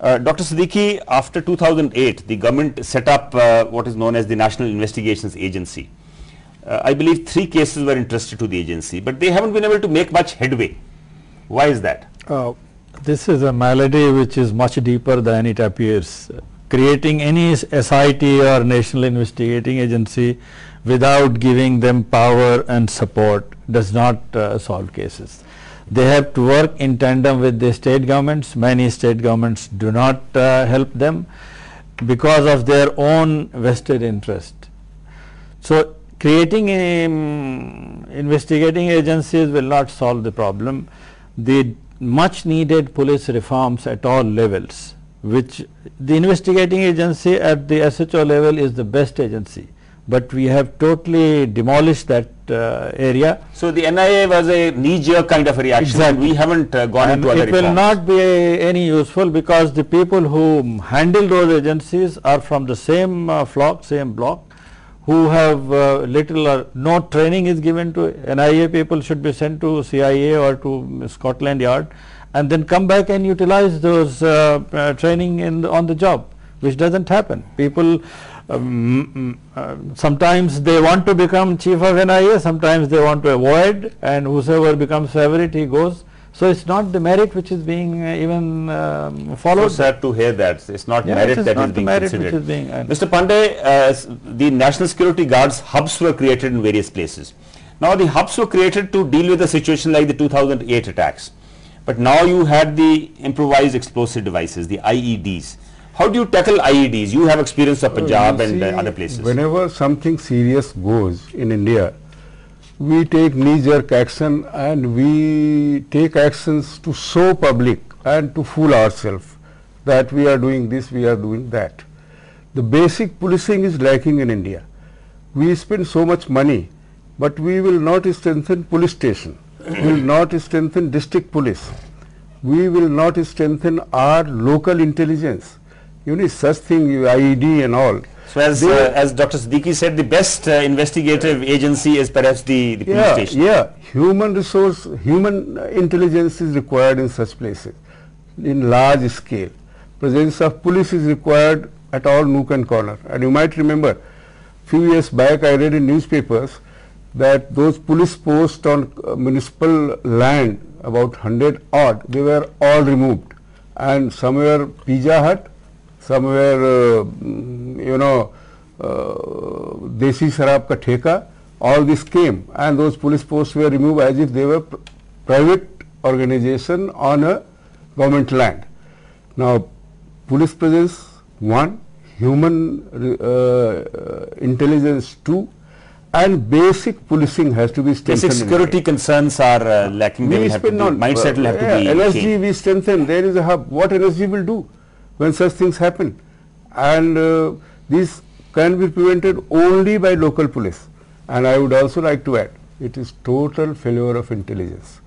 Dr. Siddiqui, after 2008, the government set up what is known as the National Investigations Agency. I believe 3 cases were entrusted to the agency, but they haven't been able to make much headway. Why is that? This is a malady which is much deeper than it appears. Creating any SIT or National Investigating Agency without giving them power and support does not solve cases. They have to work in tandem with the state governments. Many state governments do not help them because of their own vested interest. So creating investigating agencies will not solve the problem. The much needed police reforms at all levels, which the investigating agency at the SHO level is the best agency, but we have totally demolished that area. So the NIA was a knee-jerk kind of a reaction. Exactly. We haven't gone into other reforms. It will not be any useful because the people who handle those agencies are from the same flock, same block, who have little or no training is given to NIA. People should be sent to CIA or to Scotland Yard and then come back and utilize those training on the job, which doesn't happen. People sometimes they want to become chief of NIA, sometimes they want to avoid, and whosoever becomes favorite he goes. So it's not the merit which is being even followed. So sad to hear that. It's not merit that is being considered. Mr. Pandey, the National Security Guards hubs were created in various places. Now the hubs were created to deal with a situation like the 2008 attacks. But now you had the improvised explosive devices, the IEDs. How do you tackle IEDs? You have experience of Punjab and other places. Whenever something serious goes in India, we take knee-jerk action and we take actions to show public and to fool ourselves that we are doing this, we are doing that. The basic policing is lacking in India. We spend so much money, but we will not strengthen police station, we will not strengthen district police, we will not strengthen our local intelligence. You need such thing, IED and all. So as Dr. Siddiqui said, the best investigative agency is perhaps the police station. Yeah, human resource, human intelligence is required in such places in large scale. Presence of police is required at all nook and corner. And you might remember, few years back I read in newspapers that those police posts on municipal land, about 100 odd, they were all removed. And somewhere Pizza Hut, somewhere Desi Sharab ka Theka, all this came and those police posts were removed as if they were private organization on a government land. Now police presence 1, human intelligence 2, and basic policing has to be strengthened. Basic security concerns are lacking. They will have to be, mindset will have to be NSG changed. we strengthen, there is a hub. What NSG will do when such things happen? And these can be prevented only by local police. And I would also like to add, it is total failure of intelligence.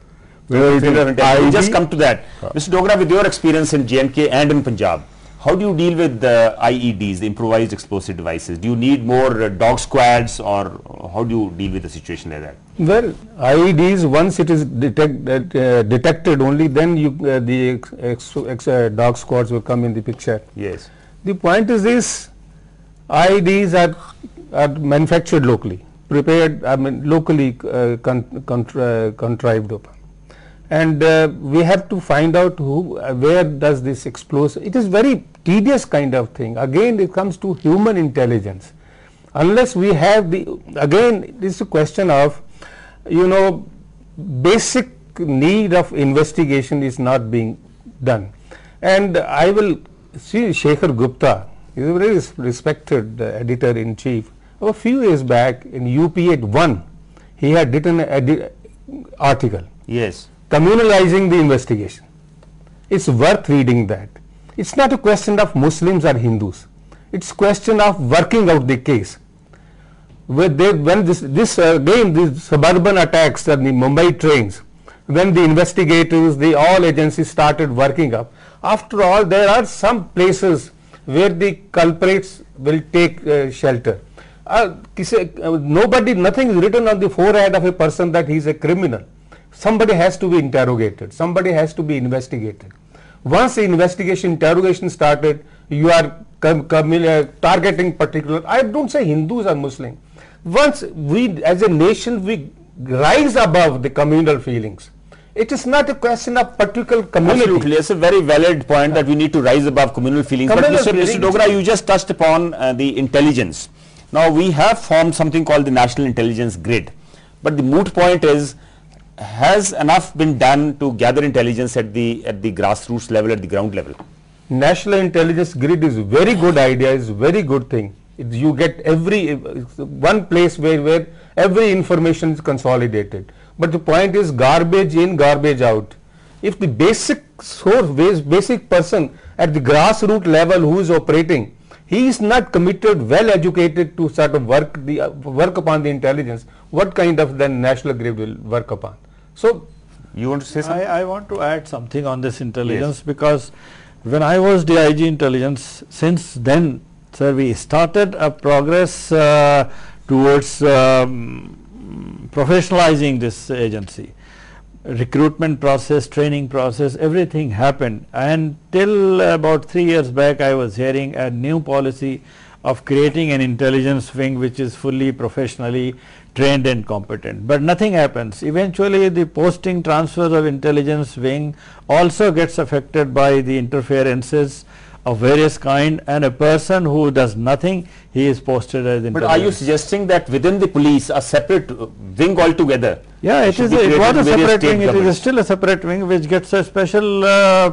We'll just come to that. Mr. Dogra, with your experience in J&K and in Punjab, how do you deal with the IEDs, the improvised explosive devices? Do you need more dog squads, or how do you deal with a situation like that? Well, IEDs, once it is detected only, then the dog squads will come in the picture. Yes. The point is this: IEDs are manufactured locally, prepared, locally contrived upon. And we have to find out where does this explosive. It is very tedious kind of thing. Again, it comes to human intelligence. Unless we have again, this is a question of, basic need of investigation is not being done. And I will see Shekhar Gupta, he is a very respected editor-in-chief. A few years back in UP8-1, he had written an article. Yes. Communalizing the investigation. It's worth reading that. It's not a question of Muslims or Hindus. It's a question of working out the case. When these suburban attacks on the Mumbai trains, when the investigators, all agencies started working up, after all, there are some places where the culprits will take shelter. Nothing is written on the forehead of a person that he is a criminal. Somebody has to be interrogated, somebody has to be investigated. Once the investigation, interrogation started, you are targeting particular, I don't say Hindus or Muslim. Once we as a nation, we rise above the communal feelings. It is not a question of particular community. Absolutely, it's a very valid point that we need to rise above communal feelings. But Mr. Dogra, you just touched upon the intelligence. Now we have formed something called the National Intelligence Grid. But the moot point is, has enough been done to gather intelligence at the grassroots level, at the ground level? National Intelligence Grid is a very good idea, is a very good thing. You get one place where every information is consolidated. But the point is garbage in, garbage out. If the basic source, basic person at the grassroots level who is operating, he is not committed, well educated to sort of work upon the intelligence, what kind of then National Grid will work upon? So, you want to say something? I want to add something on this intelligence, yes. Because when I was DIG Intelligence, since then, sir, we started a progress towards professionalizing this agency. Recruitment process, training process, everything happened, and till about 3 years back I was hearing a new policy of creating an intelligence wing which is fully professionally trained and competent, but nothing happens. Eventually the posting transfers of intelligence wing also gets affected by the interferences of various kind, and a person who does nothing, he is posted as intelligence. But are you suggesting that within the police a separate wing altogether? Yeah, it was a separate wing. It is still a separate wing which gets a special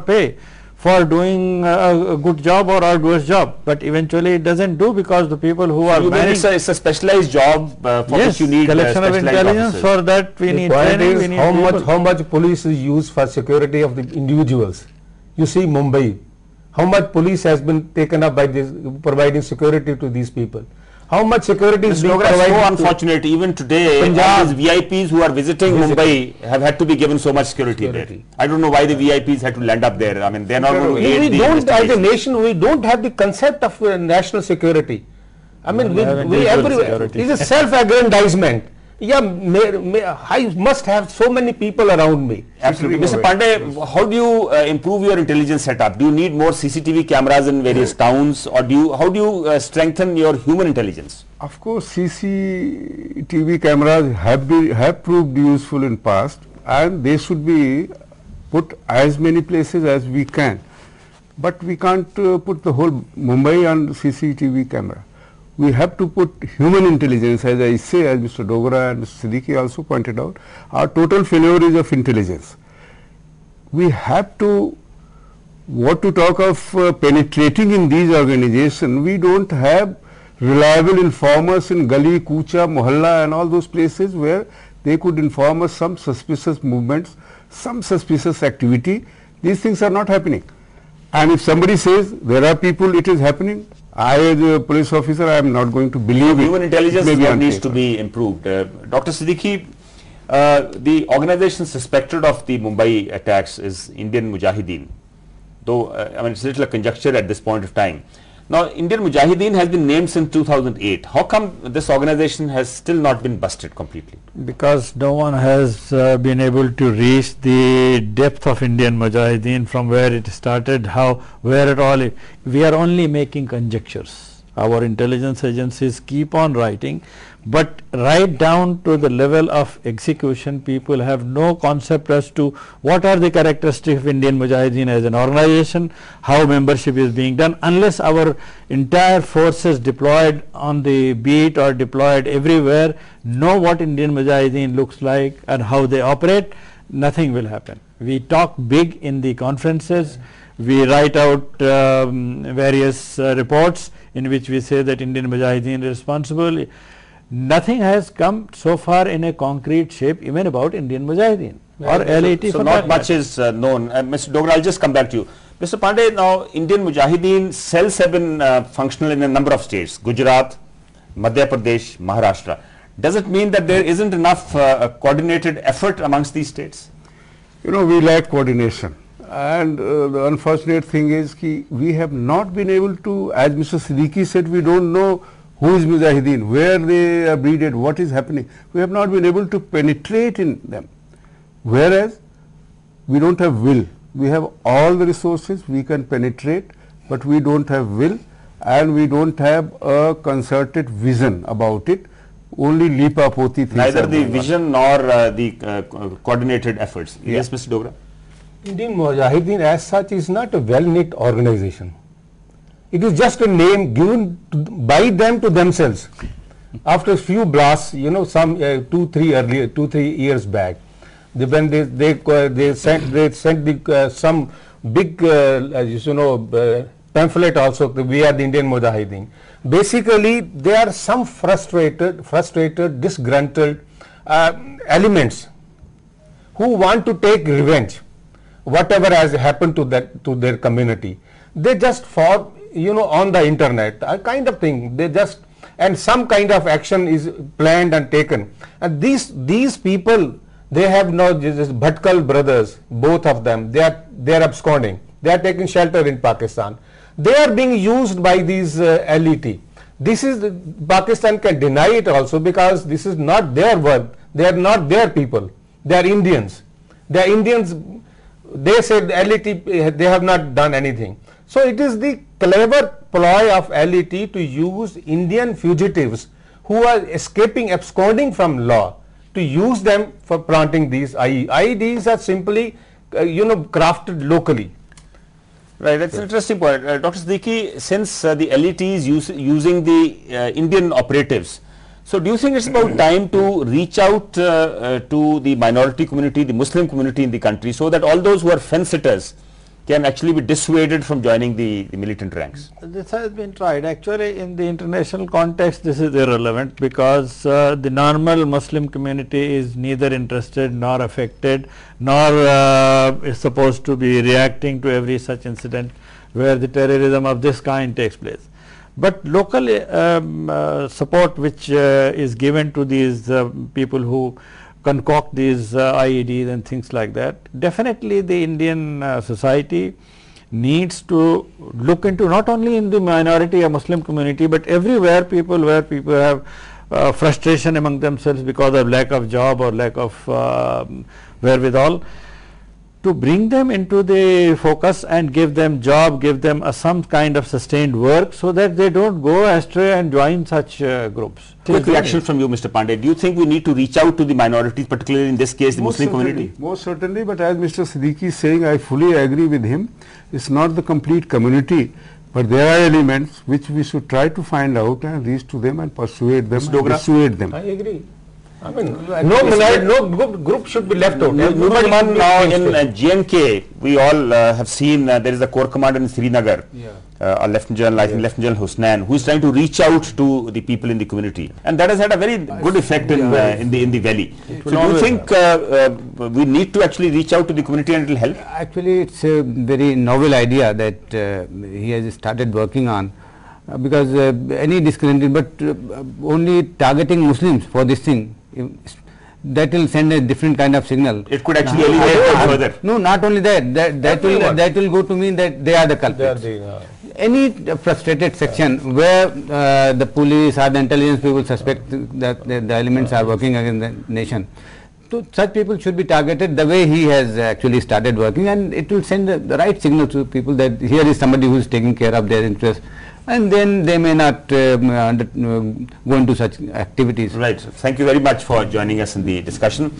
pay for doing a good job or arduous job, but eventually it doesn't do, because the people who are managing, it's a specialized job for yes, which you need collection of intelligence officers. For that we need training, we need how much police is used for security of the individuals. You see Mumbai, how much police has been taken up by this, providing security to these people. How much security is being provided? So unfortunate, even today, these VIPs who are visiting Mumbai have had to be given so much security there. I don't know why the VIPs had to land up there. I mean, they are not going to aid the investigation. As a nation, we don't have the concept of national security. I mean, we everywhere. It is a self-aggrandizement. Yeah, I must have so many people around me. Absolutely. Mr. Pandey, how do you improve your intelligence setup? Do you need more CCTV cameras in various towns, or how do you strengthen your human intelligence? Of course, CCTV cameras have proved useful in past, and they should be put as many places as we can. But we can't put the whole Mumbai on CCTV camera. We have to put human intelligence, as I say, as Mr. Dogra and Mr. Siddiqui also pointed out. Our total failure is of intelligence. We have to, what to talk of penetrating in these organizations, we don't have reliable informers in Gali, Kucha, Mohalla and all those places where they could inform us some suspicious movements, some suspicious activity. These things are not happening. And if somebody says there are people, it is happening, I as a police officer, I am not going to believe it. Human intelligence needs to be improved. Dr. Siddiqui, the organization suspected of the Mumbai attacks is Indian Mujahideen, though I mean it's a little conjecture at this point of time. Now, Indian Mujahideen has been named since 2008. How come this organization has still not been busted completely? Because no one has been able to reach the depth of Indian Mujahideen, from where it started, where it all. We are only making conjectures. Our intelligence agencies keep on writing, but right down to the level of execution, people have no concept as to what are the characteristics of Indian Mujahideen as an organization, how membership is being done. Unless our entire forces deployed on the beat or deployed everywhere know what Indian Mujahideen looks like and how they operate, nothing will happen. We talk big in the conferences, we write out various reports in which we say that Indian Mujahideen is responsible. Nothing has come so far in a concrete shape even about Indian Mujahideen or LAT. So not much is known. Mr. Dogra, I'll just come back to you. Mr. Pandey, now Indian Mujahideen cells have been functional in a number of states, Gujarat, Madhya Pradesh, Maharashtra. Does it mean that there isn't enough coordinated effort amongst these states? You know, we lack coordination. And the unfortunate thing is we have not been able to, as Mr. Siddiqui said, we don't know who is Mujahideen, where they are breeded, what is happening. We have not been able to penetrate in them. Whereas we don't have will. We have all the resources, we can penetrate, but we don't have will and we don't have a concerted vision about it. Only Lipa-Poti things. Neither the vision nor the coordinated efforts. Yeah. Yes, Mr. Dogra? Indian Mujahideen as such is not a well-knit organization. It is just a name given by them to themselves. After a few blasts, you know, some 2-3 years back, when they sent some big pamphlet also via the Indian Mujahideen. Basically, there are some frustrated, disgruntled elements who want to take revenge, whatever has happened to their community. They just form, you know, on the internet, a kind of thing. They just, and some kind of action is planned and taken. And these people, they have now just Bhatkal brothers, both of them. They are absconding. They are taking shelter in Pakistan. They are being used by these LET. This is Pakistan can deny it also because this is not their work. They are not their people. They are Indians. They are Indians. They said LET, they have not done anything. So it is the clever ploy of LET to use Indian fugitives who are escaping, absconding from law, to use them for planting these IEDs are simply, crafted locally. Right, that's an interesting point. Dr. Siddiqui, since the LET is using the Indian operatives, so do you think it's about time to reach out to the minority community, the Muslim community in the country, so that all those who are fence-sitters can actually be dissuaded from joining the militant ranks? This has been tried. Actually, in the international context, this is irrelevant because the normal Muslim community is neither interested nor affected, nor is supposed to be reacting to every such incident where the terrorism of this kind takes place. But local support which is given to these people who concoct these IEDs and things like that, definitely the Indian society needs to look into, not only in the minority or Muslim community, but everywhere where people have frustration among themselves because of lack of job or lack of wherewithal, to bring them into the focus and give them job, give them some kind of sustained work so that they don't go astray and join such groups. Quick reaction from you, Mr. Pandey. Do you think we need to reach out to the minorities, particularly in this case the Muslim community? Most certainly, but as Mr. Siddiqui is saying, I fully agree with him. It's not the complete community, but there are elements which we should try to find out and reach to them and persuade them, and dissuade them. I agree. I mean, no group should be left out. Now in J&K, we all have seen there is a corps commander in Srinagar, a Lieutenant General Husnain, who is trying to reach out to the people in the community, and that has had a very good effect in the valley. So do you think we need to actually reach out to the community and it will help? Actually, it's a very novel idea that he has started working on. Because any discrimination, but only targeting Muslims for this thing, that will send a different kind of signal. It could actually elevate them further. No, not only that. That will go to mean that they are the culprits. Any frustrated section where the police or the intelligence people suspect that the elements are working against the nation, so such people should be targeted the way he has actually started working, and it will send the right signal to people that here is somebody who is taking care of their interests, and then they may not go into such activities. Right. Thank you very much for joining us in the discussion.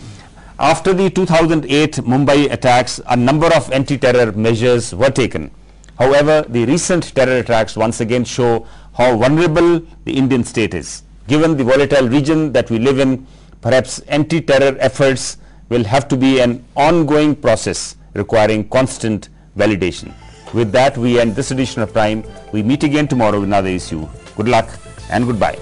After the 2008 Mumbai attacks, a number of anti-terror measures were taken. However, the recent terror attacks once again show how vulnerable the Indian state is. Given the volatile region that we live in, perhaps anti-terror efforts will have to be an ongoing process requiring constant validation. With that, we end this edition of Prime. We meet again tomorrow with another issue. Good luck and goodbye.